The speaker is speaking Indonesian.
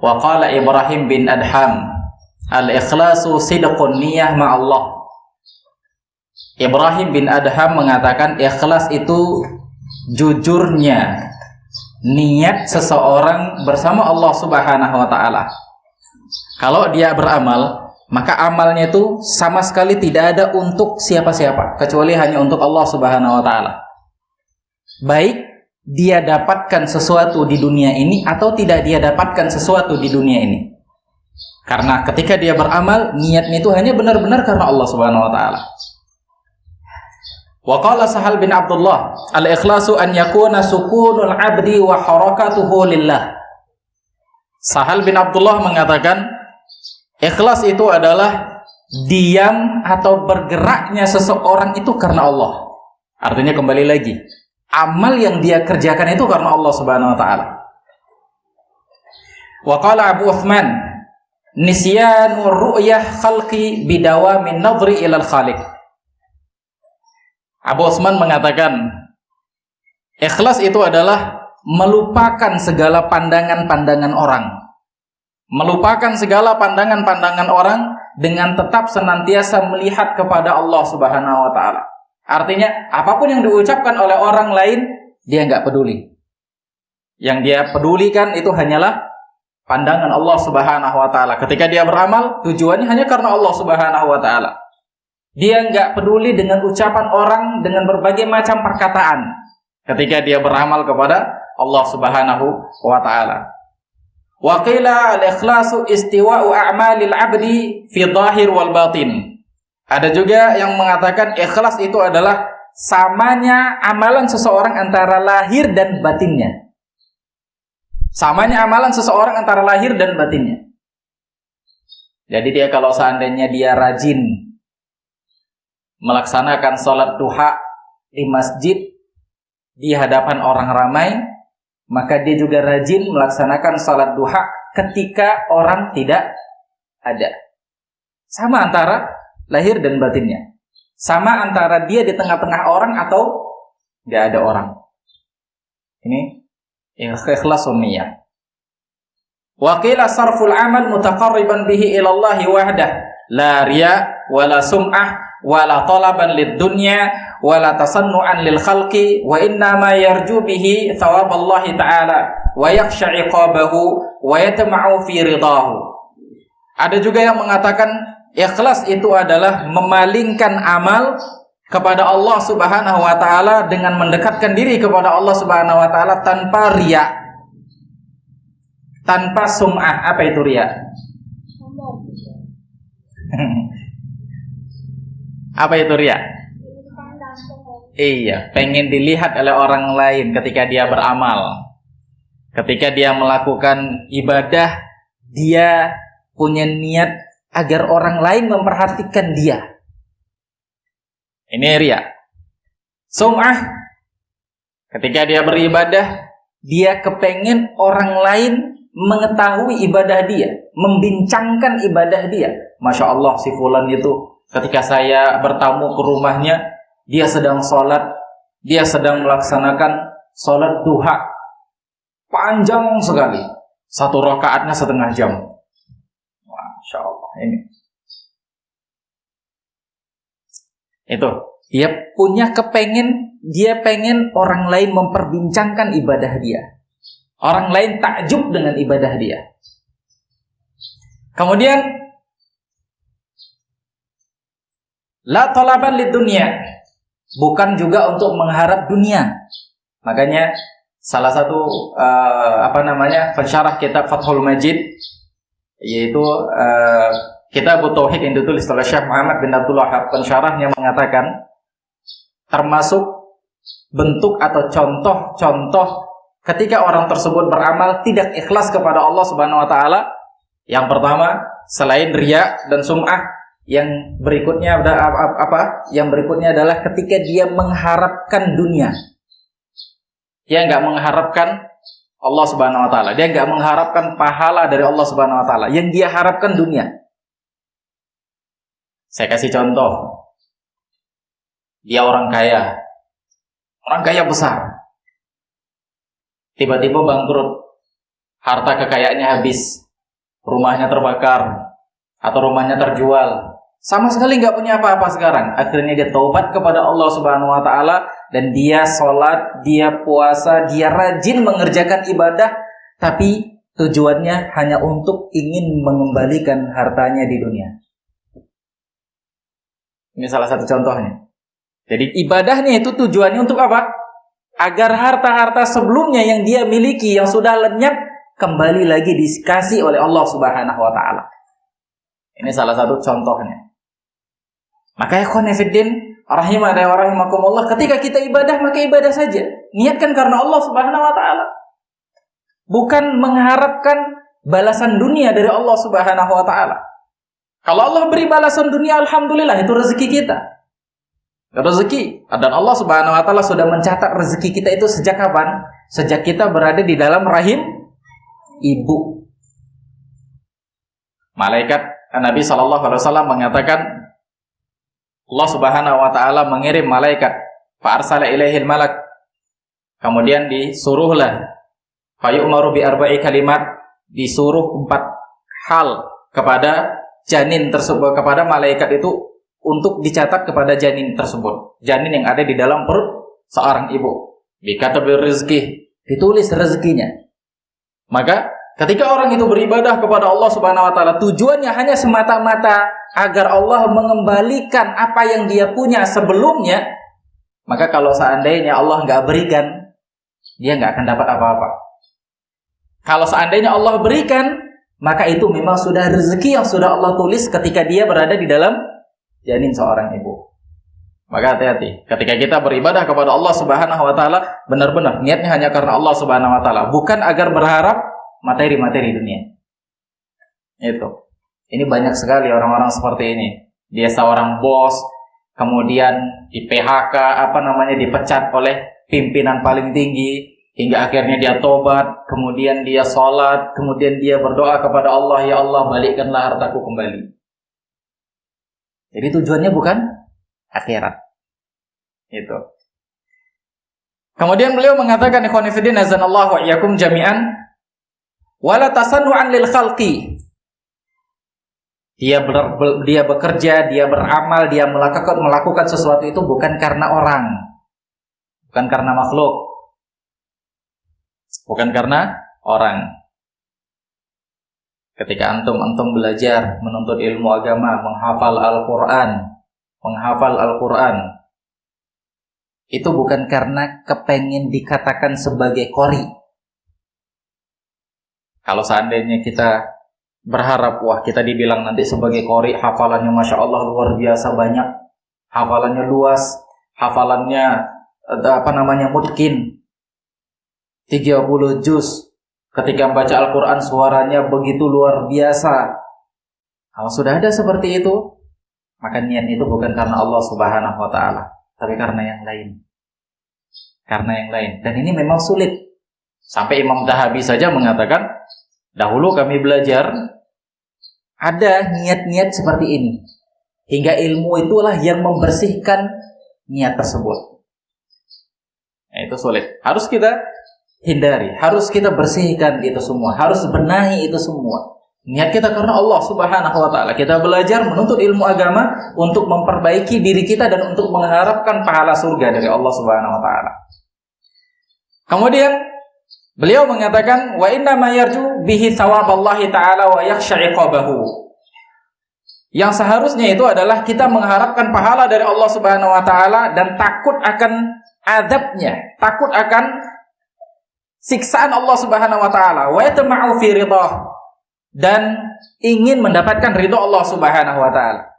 Wa qala Ibrahim bin Adham, al-ikhlasu sidqun niyah ma'allah. Ibrahim bin Adham mengatakan ikhlas itu jujurnya niat seseorang bersama Allah Subhanahu wa taala. Kalau dia beramal, maka amalnya itu sama sekali tidak ada untuk siapa-siapa, kecuali hanya untuk Allah Subhanahu wa taala. Baik dia dapatkan sesuatu di dunia ini atau tidak dia dapatkan sesuatu di dunia ini. Karena ketika dia beramal, niatnya itu hanya benar-benar karena Allah Subhanahu wa taala. Wa qala Sahal bin Abdullah, al-ikhlasu an yakuna sukunul 'abdi wa harakatuhu lillah. Sahal bin Abdullah mengatakan, ikhlas itu adalah diam atau bergeraknya seseorang itu karena Allah. Artinya kembali lagi, amal yang dia kerjakan itu karena Allah Subhanahu wa taala. Wa qala Abu Uthman, nisyanu ru'yah khalqi bidawamin nadhri ilal khaliq. Abu Uthman mengatakan, ikhlas itu adalah melupakan segala pandangan-pandangan orang. Melupakan segala pandangan-pandangan orang dengan tetap senantiasa melihat kepada Allah Subhanahu wa taala. Artinya, apapun yang diucapkan oleh orang lain, dia nggak peduli. Yang dia pedulikan itu hanyalah pandangan Allah Subhanahu wa taala. Ketika dia beramal, tujuannya hanya karena Allah Subhanahu wa taala. Dia nggak peduli dengan ucapan orang, dengan berbagai macam perkataan ketika dia beramal kepada Allah Subhanahu wa taala. Wa qila al-ikhlasu istiwa'u a'malil 'abdi fi dhahir wal batin. Ada juga yang mengatakan ikhlas itu adalah samanya amalan seseorang antara lahir dan batinnya. Samanya amalan seseorang antara lahir dan batinnya. Jadi dia kalau seandainya dia rajin melaksanakan sholat duha di masjid di hadapan orang ramai, maka dia juga rajin melaksanakan sholat duha ketika orang tidak ada. Sama antara lahir dan batinnya. Sama antara dia di tengah-tengah orang atau nggak ada orang. Ini ikhlasun niyah. Wa qila sarful amal mutaqarriban bihi ila Allah wahdah, la riya wala sum'ah wala talaban lid dunya wala tasannu'an lil khalqi wa inna ma yarju bihi thawab Allah taala wa yakhsha 'iqabahu wa yatma'u fi ridahu. Ada juga yang mengatakan ikhlas itu adalah memalingkan amal kepada Allah Subhanahu wa taala dengan mendekatkan diri kepada Allah Subhanahu wa taala tanpa riya, tanpa sum'ah. Apa itu riya? Apa itu riya? Iya, pengen dilihat oleh orang lain ketika dia beramal. Ketika dia melakukan ibadah, dia punya niat agar orang lain memperhatikan dia. Ini riya. Sum'ah, ketika dia beribadah, dia kepengen orang lain mengetahui ibadah dia, membincangkan ibadah dia. Masya Allah, si fulan itu ketika saya bertamu ke rumahnya, dia sedang sholat, dia sedang melaksanakan sholat duha. Panjang sekali. Satu rakaatnya 1/2 jam. Masya Allah. Ini. Itu. Dia punya kepengen, dia pengen orang lain memperbincangkan ibadah dia. Orang lain takjub dengan ibadah dia. Kemudian la talaban lid dunya, bukan juga untuk mengharap dunia. Makanya salah satu pensyarah kitab Fathul Majid, yaitu kitab Tauhid yang ditulis oleh Syekh Muhammad bin Abdul Wahhab, pensyarahnya mengatakan termasuk bentuk atau contoh-contoh ketika orang tersebut beramal tidak ikhlas kepada Allah Subhanahu wa taala. Yang pertama, selain riya dan sum'ah, yang berikutnya Yang berikutnya adalah ketika dia mengharapkan dunia. Dia enggak mengharapkan Allah Subhanahu wa taala. Dia enggak mengharapkan pahala dari Allah Subhanahu wa taala. Yang dia harapkan dunia. Saya kasih contoh. Dia orang kaya. Orang kaya besar. Tiba-tiba bangkrut. Harta kekayaannya habis. rumahnya terbakar atau rumahnya terjual, sama sekali nggak punya apa-apa sekarang. Akhirnya dia taubat kepada Allah Subhanahu wa taala dan dia sholat, dia puasa, dia rajin mengerjakan ibadah, tapi tujuannya hanya untuk ingin mengembalikan hartanya di dunia. Ini salah satu contohnya. Jadi ibadahnya itu tujuannya untuk apa? Agar harta-harta sebelumnya yang dia miliki, yang sudah lenyap, kembali lagi dikasih oleh Allah Subhanahu wa taala. Ini salah satu contohnya. Maka ikhwan fiddin rahimani wa rahimakumullah, ketika kita ibadah, maka ibadah saja. Niatkan karena Allah Subhanahu wa taala. Bukan mengharapkan balasan dunia dari Allah Subhanahu wa taala. Kalau Allah beri balasan dunia, alhamdulillah, itu rezeki kita. Rezeki. Dan Allah Subhanahu wa taala sudah mencatat rezeki kita itu sejak kapan? Sejak kita berada di dalam rahim ibu. Malaikat Nabi SAW mengatakan, Allah Subhanahu wa taala mengirim malaikat, fa arsala ilaihil malak. Kemudian disuruhlah, fa yu'maru bi arba'i kalimat, disuruh 4 hal kepada janin tersebut, kepada malaikat itu untuk dicatat kepada janin tersebut. Janin yang ada di dalam perut seorang ibu. Bikatabil rizki, ditulis rezekinya. Maka ketika orang itu beribadah kepada Allah Subhanahu wa taala, tujuannya hanya semata-mata agar Allah mengembalikan apa yang dia punya sebelumnya, maka kalau seandainya Allah nggak berikan, dia nggak akan dapat apa-apa. Kalau seandainya Allah berikan, maka itu memang sudah rezeki yang sudah Allah tulis ketika dia berada di dalam janin seorang ibu. Maka hati-hati ketika kita beribadah kepada Allah Subhanahu wa taala, benar-benar niatnya hanya karena Allah Subhanahu wa taala, bukan agar berharap materi-materi dunia. Itu. Ini banyak sekali orang-orang seperti ini. Dia seorang bos, kemudian di PHK, dipecat oleh pimpinan paling tinggi, hingga akhirnya dia tobat, kemudian dia sholat, kemudian dia berdoa kepada Allah, ya Allah, balikkanlah hartaku kembali. Jadi tujuannya bukan akhirat. Itu. Kemudian beliau mengatakan, ikhwan fillah azanallahu wa iyyakum jami'an, wala tasannu'an lil khalqi. Dia bekerja, dia beramal, dia melakukan sesuatu itu bukan karena orang, bukan karena makhluk, bukan karena orang. Ketika antum belajar menuntut ilmu agama, menghafal Al-Quran, itu bukan karena kepengen dikatakan sebagai qori. Kalau seandainya kita berharap, wah kita dibilang nanti sebagai qori, hafalannya Masya Allah luar biasa banyak, hafalannya luas, hafalannya mungkin 30 juz, ketika membaca Al-Quran suaranya begitu luar biasa. Kalau sudah ada seperti itu, maka niat itu bukan karena Allah Subhanahu wa ta'ala, tapi karena yang lain. Dan ini memang sulit. Sampai Imam Dhahabi saja mengatakan, dahulu kami belajar ada niat-niat seperti ini, hingga ilmu itulah yang membersihkan niat tersebut. Nah, itu sulit. Harus kita hindari, harus kita bersihkan itu semua, harus benahi itu semua. Niat kita karena Allah Subhanahu wa ta'ala. Kita belajar menuntut ilmu agama untuk memperbaiki diri kita dan untuk mengharapkan pahala surga dari Allah Subhanahu wa ta'ala. Kemudian beliau mengatakan, wa inna ma yarju bihi thawaballahi ta'ala wa yakhsha 'iqabahu. Yang seharusnya itu adalah kita mengharapkan pahala dari Allah Subhanahu wa ta'ala dan takut akan azabnya, takut akan siksaan Allah Subhanahu wa ta'ala, wa yatma'u fi ridhah, dan ingin mendapatkan ridha Allah Subhanahu wa ta'ala.